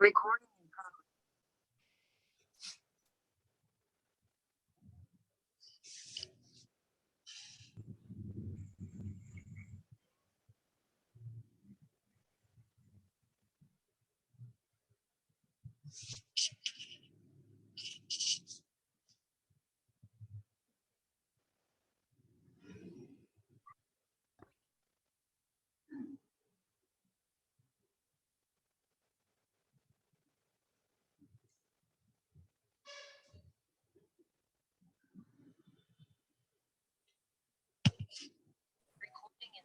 Recording in progress. Recording in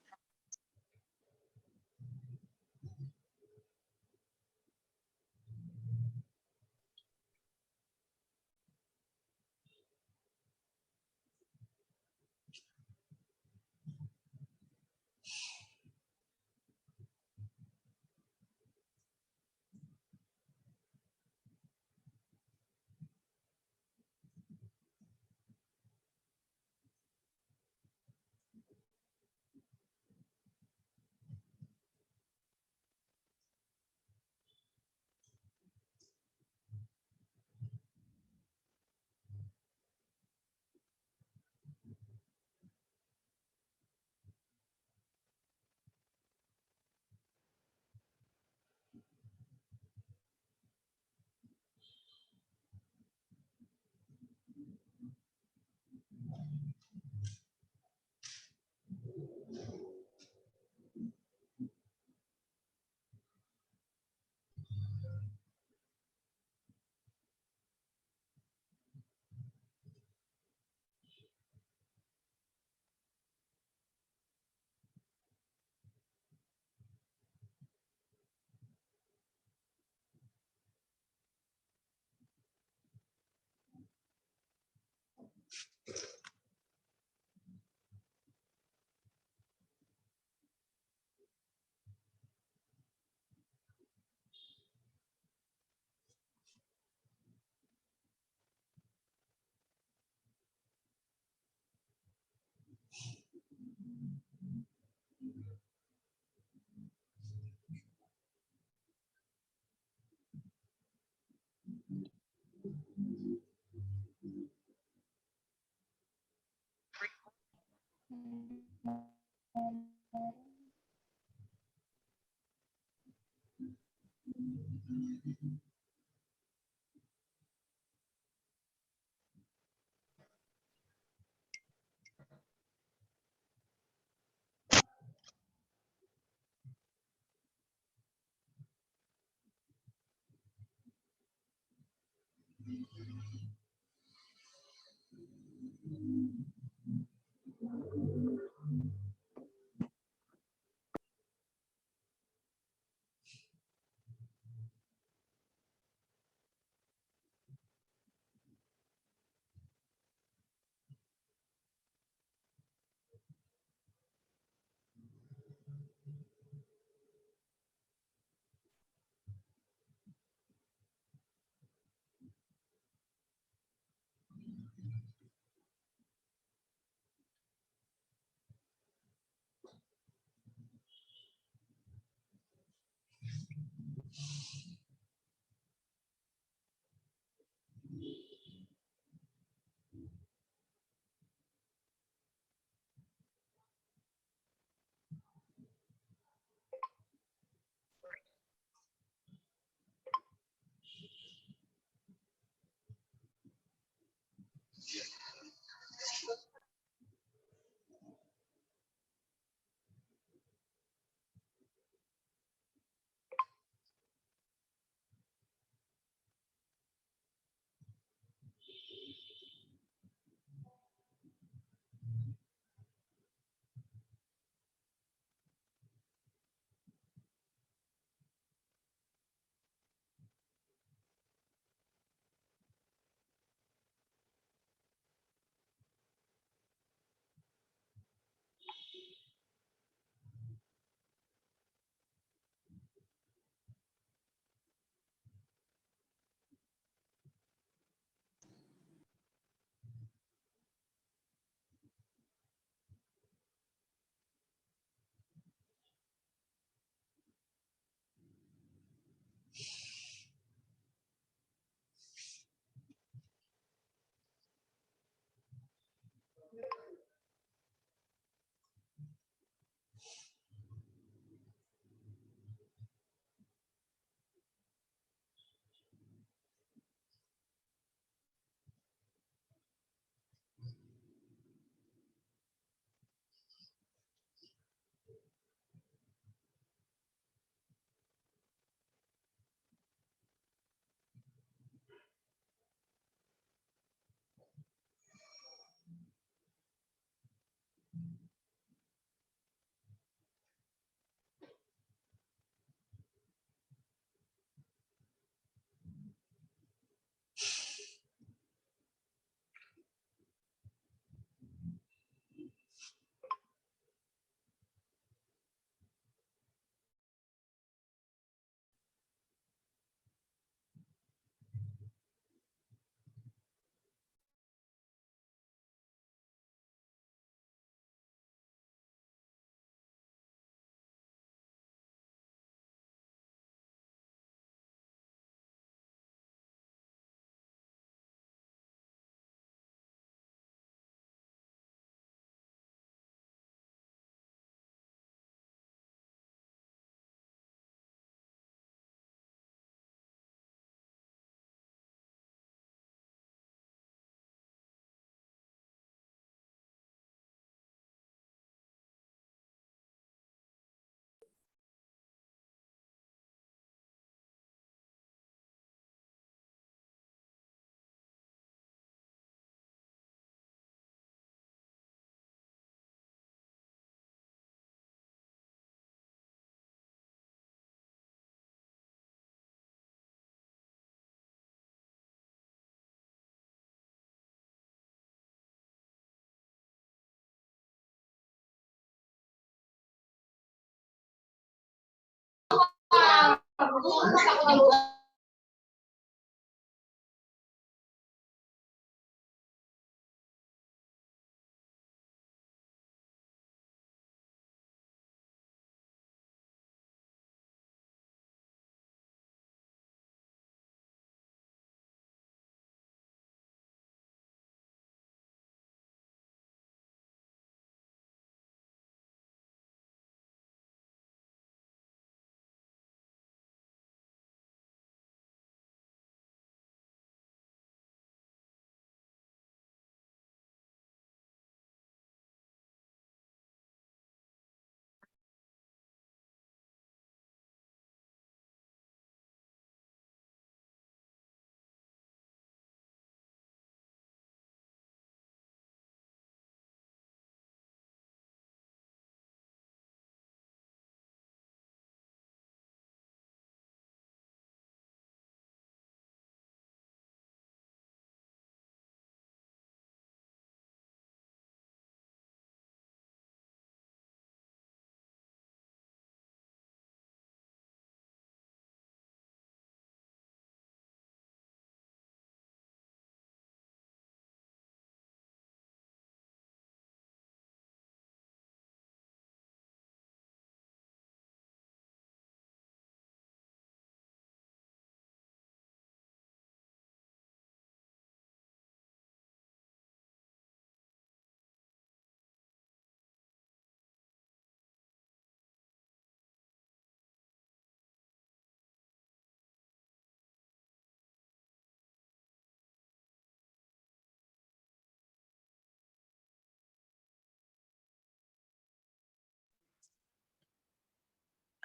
progress.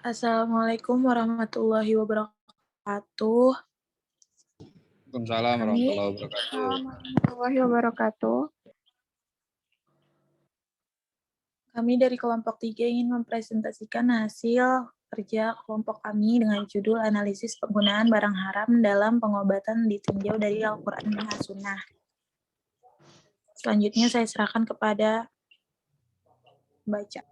Assalamualaikum warahmatullahi wabarakatuh. Waalaikumsalam warahmatullahi wabarakatuh. Warahmatullahi wabarakatuh. Kami dari kelompok 3 ingin mempresentasikan hasil kerja kelompok kami dengan judul analisis penggunaan barang haram dalam pengobatan ditinjau dari Al-Quran dan As-Sunnah. Selanjutnya saya serahkan kepada baca.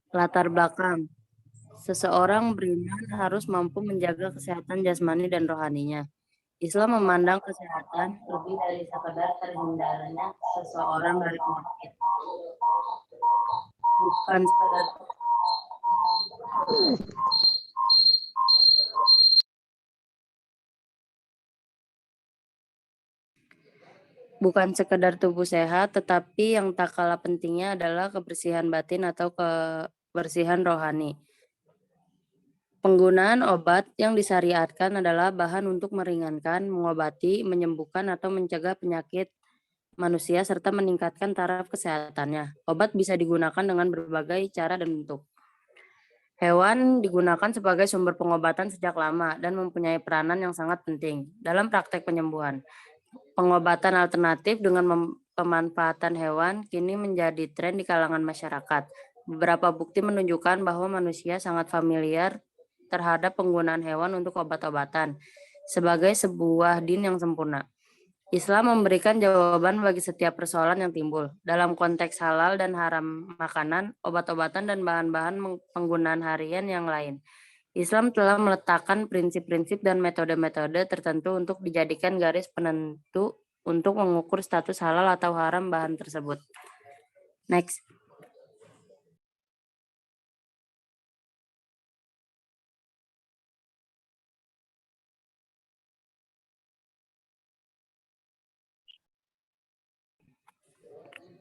Latar belakang. Seseorang beriman harus mampu menjaga kesehatan jasmani dan rohaninya. Islam memandang kesehatan lebih dari sekadar terhindarnya seseorang dari penyakit. Bukan sekedar tubuh sehat, tetapi yang tak kalah pentingnya adalah kebersihan batin atau kebersihan rohani. Penggunaan obat yang disyariatkan adalah bahan untuk meringankan, mengobati, menyembuhkan, atau mencegah penyakit manusia serta meningkatkan taraf kesehatannya. Obat bisa digunakan dengan berbagai cara dan bentuk. Hewan digunakan sebagai sumber pengobatan sejak lama dan mempunyai peranan yang sangat penting dalam praktek penyembuhan. Pengobatan alternatif dengan pemanfaatan hewan kini menjadi tren di kalangan masyarakat. Beberapa bukti menunjukkan bahwa manusia sangat familiar terhadap penggunaan hewan untuk obat-obatan sebagai sebuah din yang sempurna. Islam memberikan jawaban bagi setiap persoalan yang timbul. Dalam konteks halal dan haram makanan, obat-obatan, dan bahan-bahan penggunaan harian yang lain. Islam telah meletakkan prinsip-prinsip dan metode-metode tertentu untuk dijadikan garis penentu untuk mengukur status halal atau haram bahan tersebut. Next.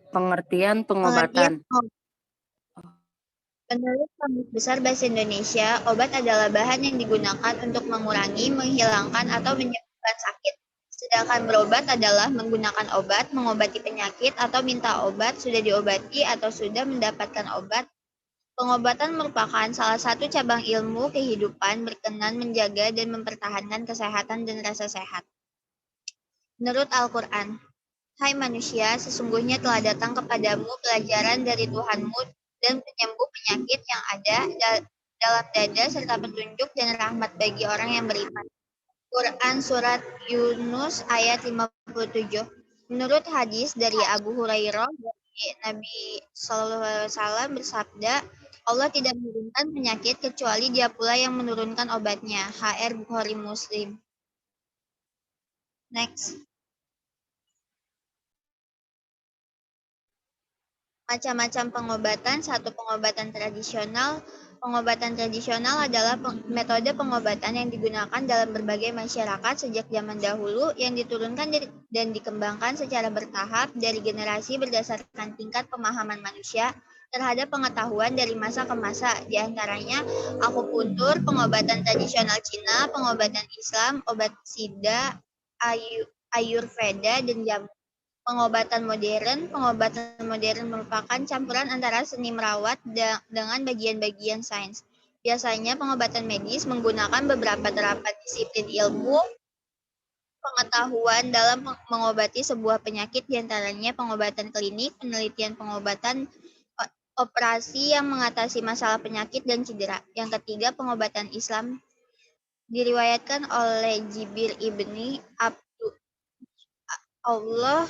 Pengertian pengobatan. Menurut Kamus Besar Bahasa Indonesia, obat adalah bahan yang digunakan untuk mengurangi, menghilangkan, atau menyembuhkan sakit. Sedangkan berobat adalah menggunakan obat, mengobati penyakit, atau minta obat, sudah diobati, atau sudah mendapatkan obat. Pengobatan merupakan salah satu cabang ilmu kehidupan berkenan menjaga dan mempertahankan kesehatan dan rasa sehat. Menurut Al-Quran, hai manusia, sesungguhnya telah datang kepadamu pelajaran dari Tuhanmu dan penyembuh penyakit yang ada dalam dada serta petunjuk dan rahmat bagi orang yang beriman. Quran Surat Yunus ayat 57. Menurut hadis dari Abu Hurairah dari Nabi SAW bersabda, Allah tidak menurunkan penyakit kecuali Dia pula yang menurunkan obatnya. HR Bukhari Muslim. Next. Macam-macam pengobatan. Satu, pengobatan tradisional. Pengobatan tradisional adalah metode pengobatan yang digunakan dalam berbagai masyarakat sejak zaman dahulu yang diturunkan dan dikembangkan secara bertahap dari generasi berdasarkan tingkat pemahaman manusia terhadap pengetahuan dari masa ke masa. Di antaranya akupuntur, pengobatan tradisional Cina, pengobatan Islam, obat sida, Ayurveda, dan jamu. Pengobatan modern merupakan campuran antara seni merawat dengan bagian-bagian sains. Biasanya pengobatan medis menggunakan beberapa terapan disiplin ilmu pengetahuan dalam mengobati sebuah penyakit, diantaranya pengobatan klinik, penelitian pengobatan, operasi yang mengatasi masalah penyakit dan cedera. Yang ketiga, pengobatan Islam diriwayatkan oleh Jibir ibni Allah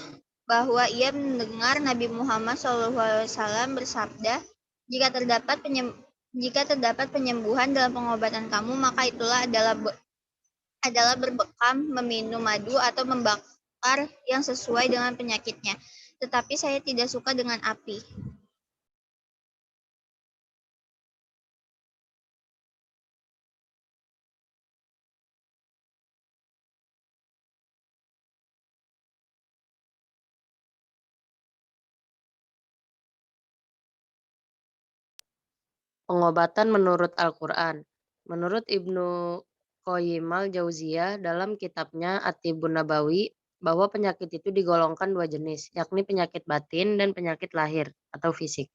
bahwa ia mendengar Nabi Muhammad SAW bersabda, jika terdapat penyembuhan dalam pengobatan kamu, maka itulah adalah berbekam, meminum madu, atau membakar yang sesuai dengan penyakitnya. Tetapi saya tidak suka dengan api. Pengobatan menurut Al-Quran. Menurut Ibnu Qayyim al-Jauziyah dalam kitabnya At-Tibbun Nabawi, bahwa penyakit itu digolongkan dua jenis, yakni penyakit batin dan penyakit lahir atau fisik.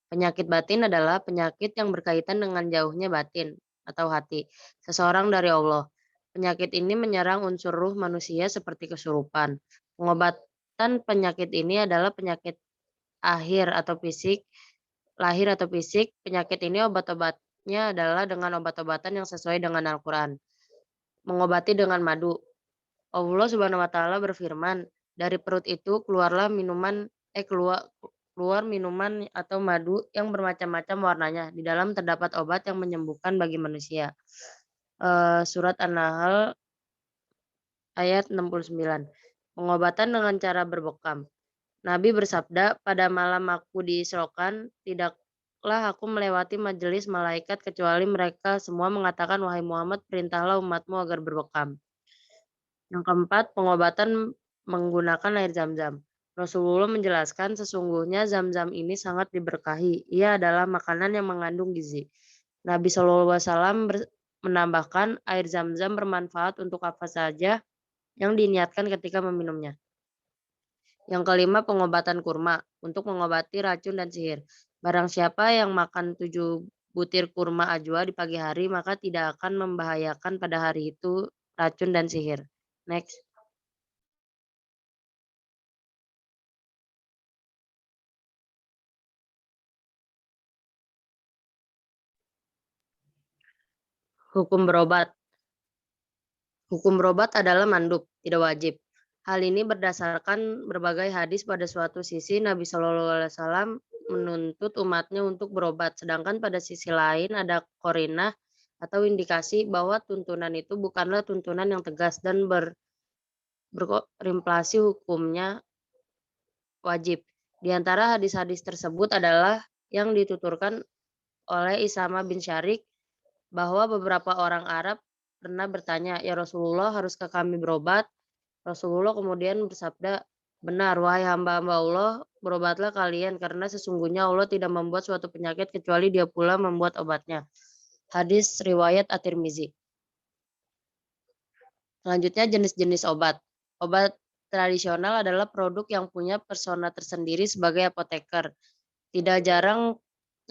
Penyakit batin adalah penyakit yang berkaitan dengan jauhnya batin atau hati seseorang dari Allah. Penyakit ini menyerang unsur ruh manusia seperti kesurupan. Pengobatan penyakit ini adalah penyakit lahir atau fisik. Penyakit ini obat-obatnya adalah dengan obat-obatan yang sesuai dengan Al-Quran. Mengobati dengan madu. Allah Subhanahu wa taala berfirman, dari perut itu keluar minuman atau madu yang bermacam-macam warnanya. Di dalam terdapat obat yang menyembuhkan bagi manusia. Surat An-Nahl ayat 69. Pengobatan dengan cara berbekam. Nabi bersabda, pada malam aku diisrokan, tidaklah aku melewati majelis malaikat kecuali mereka semua mengatakan, wahai Muhammad, perintahlah umatmu agar berbekam. Yang keempat, pengobatan menggunakan air zam-zam. Rasulullah menjelaskan, sesungguhnya zam-zam ini sangat diberkahi. Ia adalah makanan yang mengandung gizi. Nabi SAW menambahkan, air zam-zam bermanfaat untuk apa saja yang diniatkan ketika meminumnya. Yang kelima, pengobatan kurma untuk mengobati racun dan sihir. Barang siapa yang makan 7 butir kurma ajwa di pagi hari, maka tidak akan membahayakan pada hari itu racun dan sihir. Next. Hukum berobat. Hukum berobat adalah mandub, tidak wajib. Hal ini berdasarkan berbagai hadis. Pada suatu sisi Nabi SAW menuntut umatnya untuk berobat, sedangkan pada sisi lain ada qarinah atau indikasi bahwa tuntunan itu bukanlah tuntunan yang tegas dan berimplasi hukumnya wajib. Di antara hadis-hadis tersebut adalah yang dituturkan oleh Isama bin Syarik bahwa beberapa orang Arab pernah bertanya, ya Rasulullah, haruskah kami berobat? Rasulullah kemudian bersabda, benar, wahai hamba-hamba Allah, berobatlah kalian karena sesungguhnya Allah tidak membuat suatu penyakit kecuali Dia pula membuat obatnya. Hadis riwayat At-Tirmizi. Selanjutnya jenis-jenis obat. Obat tradisional adalah produk yang punya persona tersendiri sebagai apoteker. Tidak jarang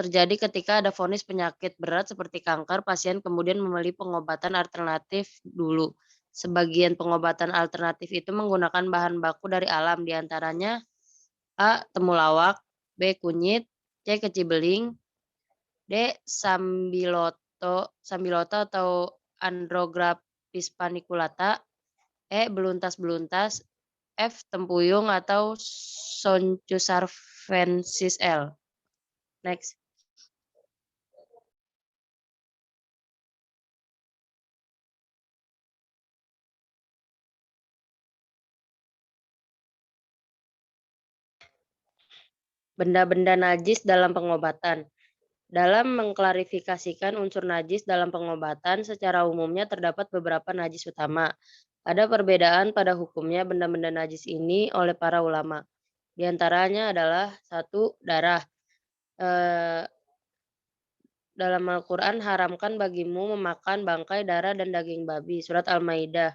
terjadi ketika ada vonis penyakit berat seperti kanker, pasien kemudian memilih pengobatan alternatif dulu. Sebagian pengobatan alternatif itu menggunakan bahan baku dari alam, diantaranya A. temulawak, B. kunyit, C. kecibeling, D. sambiloto atau Andrographis paniculata, E. beluntas-beluntas, F. Tempuyung atau Sonchusarfensis L. Next. Benda-benda najis dalam pengobatan. Dalam mengklarifikasikan unsur najis dalam pengobatan, secara umumnya terdapat beberapa najis utama. Ada perbedaan pada hukumnya benda-benda najis ini oleh para ulama. Di antaranya adalah 1. Darah. Dalam Al-Quran, haramkan bagimu memakan bangkai, darah, dan daging babi. Surat Al-Maidah.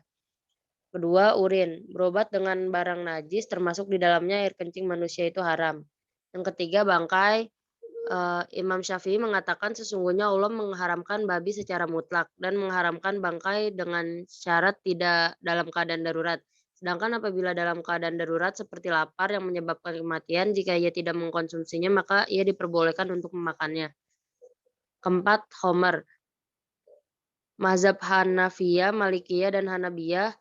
2. Urin. Berobat dengan barang najis termasuk di dalamnya air kencing manusia itu haram. Yang ketiga, bangkai. Imam Syafi'i mengatakan sesungguhnya Allah mengharamkan babi secara mutlak dan mengharamkan bangkai dengan syarat tidak dalam keadaan darurat. Sedangkan apabila dalam keadaan darurat seperti lapar yang menyebabkan kematian, jika ia tidak mengkonsumsinya maka ia diperbolehkan untuk memakannya. Keempat, Homer. Mazhab Hanafiyah, Malikiyah, dan Hanabiyah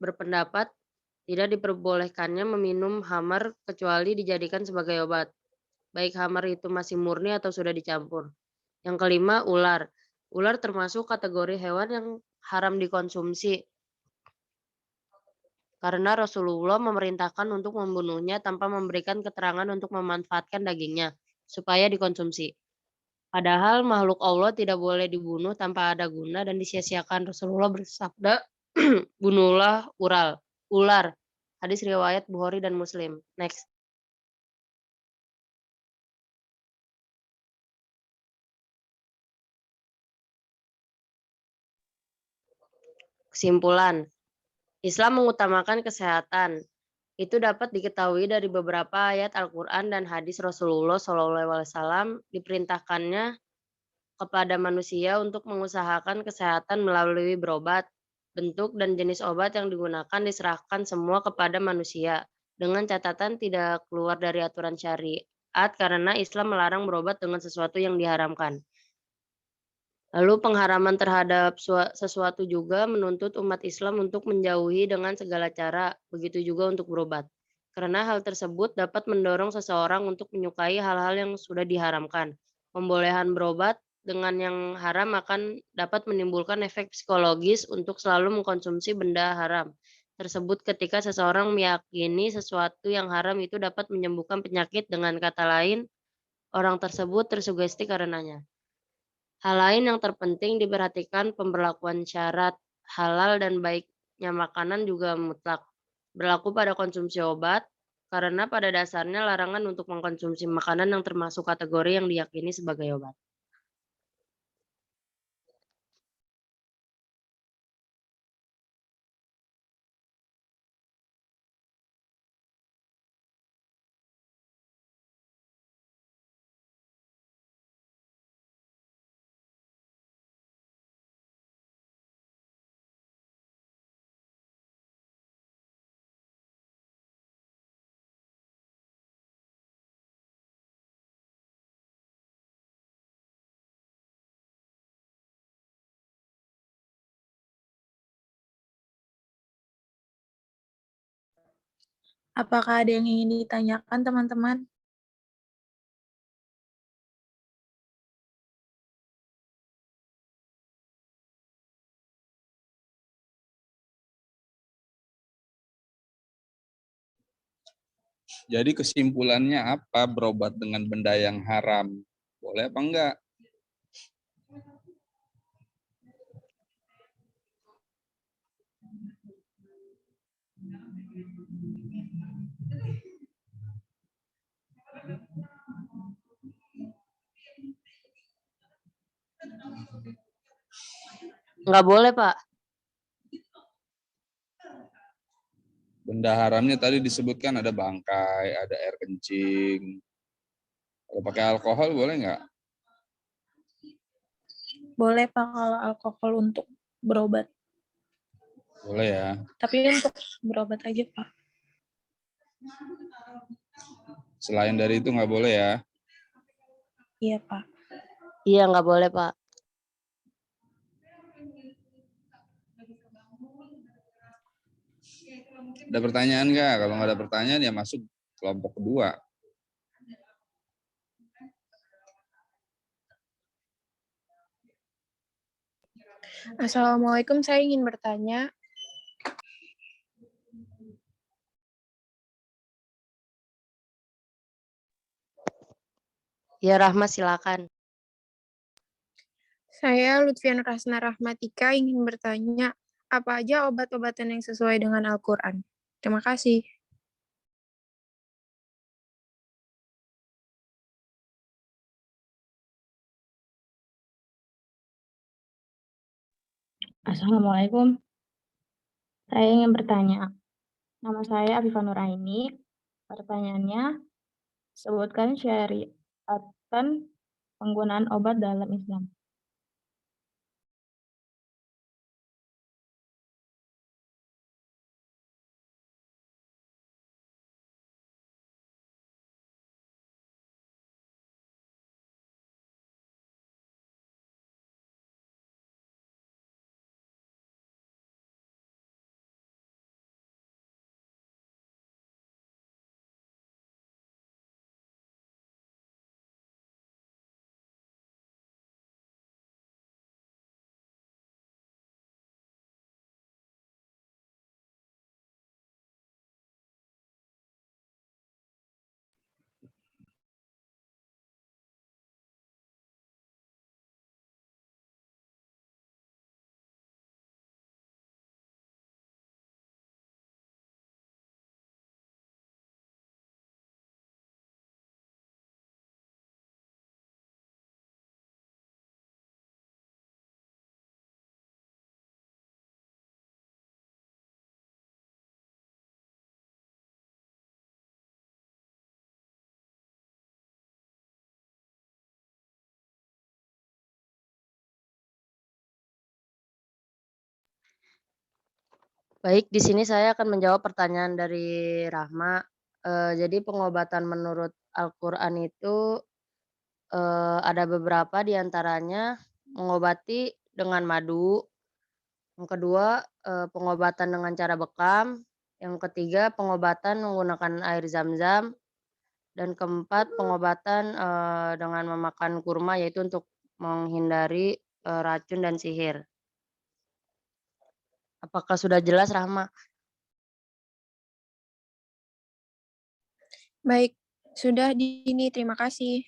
berpendapat tidak diperbolehkannya meminum hamar kecuali dijadikan sebagai obat. Baik hamar itu masih murni atau sudah dicampur. Yang kelima, ular. Ular termasuk kategori hewan yang haram dikonsumsi. Karena Rasulullah memerintahkan untuk membunuhnya tanpa memberikan keterangan untuk memanfaatkan dagingnya, supaya dikonsumsi. Padahal makhluk Allah tidak boleh dibunuh tanpa ada guna dan disia-siakan. Rasulullah bersabda, bunuhlah ular. Hadis riwayat Bukhari dan Muslim. Next. Kesimpulan, Islam mengutamakan kesehatan. Itu dapat diketahui dari beberapa ayat Al-Quran dan hadis Rasulullah SAW. Diperintahkannya kepada manusia untuk mengusahakan kesehatan melalui berobat. Bentuk dan jenis obat yang digunakan diserahkan semua kepada manusia, dengan catatan tidak keluar dari aturan syariat karena Islam melarang berobat dengan sesuatu yang diharamkan. Lalu pengharaman terhadap sesuatu juga menuntut umat Islam untuk menjauhi dengan segala cara, begitu juga untuk berobat. Karena hal tersebut dapat mendorong seseorang untuk menyukai hal-hal yang sudah diharamkan. Pembolehan berobat dengan yang haram akan dapat menimbulkan efek psikologis untuk selalu mengkonsumsi benda haram tersebut ketika seseorang meyakini sesuatu yang haram itu dapat menyembuhkan penyakit. Dengan kata lain, orang tersebut tersugesti karenanya. Hal lain yang terpenting diperhatikan pemberlakuan syarat halal dan baiknya makanan juga mutlak berlaku pada konsumsi obat, karena pada dasarnya larangan untuk mengkonsumsi makanan yang termasuk kategori yang diyakini sebagai obat. Apakah ada yang ingin ditanyakan, teman-teman? Jadi kesimpulannya apa berobat dengan benda yang haram? Boleh apa enggak? Nggak boleh, Pak. Benda haramnya tadi disebutkan ada bangkai, ada air kencing. Kalau pakai alkohol boleh nggak? Boleh, Pak, kalau alkohol untuk berobat. Boleh ya. Tapi untuk berobat aja, Pak. Selain dari itu nggak boleh ya. Iya, Pak. Iya, nggak boleh, Pak. Ada pertanyaan nggak? Kalau nggak ada pertanyaan ya masuk kelompok kedua. Assalamualaikum, saya ingin bertanya. Ya, Rahma, silakan. Saya Lutfian Rasna Rahmatika ingin bertanya, apa aja obat-obatan yang sesuai dengan Al-Quran? Terima kasih. Assalamualaikum. Saya ingin bertanya. Nama saya Afifah Nuraini. Pertanyaannya, sebutkan syariatan penggunaan obat dalam Islam. Baik, di sini saya akan menjawab pertanyaan dari Rahma. Jadi pengobatan menurut Al-Quran itu ada beberapa di antaranya mengobati dengan madu, yang kedua pengobatan dengan cara bekam, yang ketiga pengobatan menggunakan air zam-zam, dan keempat pengobatan dengan memakan kurma, yaitu untuk menghindari racun dan sihir. Apakah sudah jelas, Rahma? Baik, sudah Dini, terima kasih.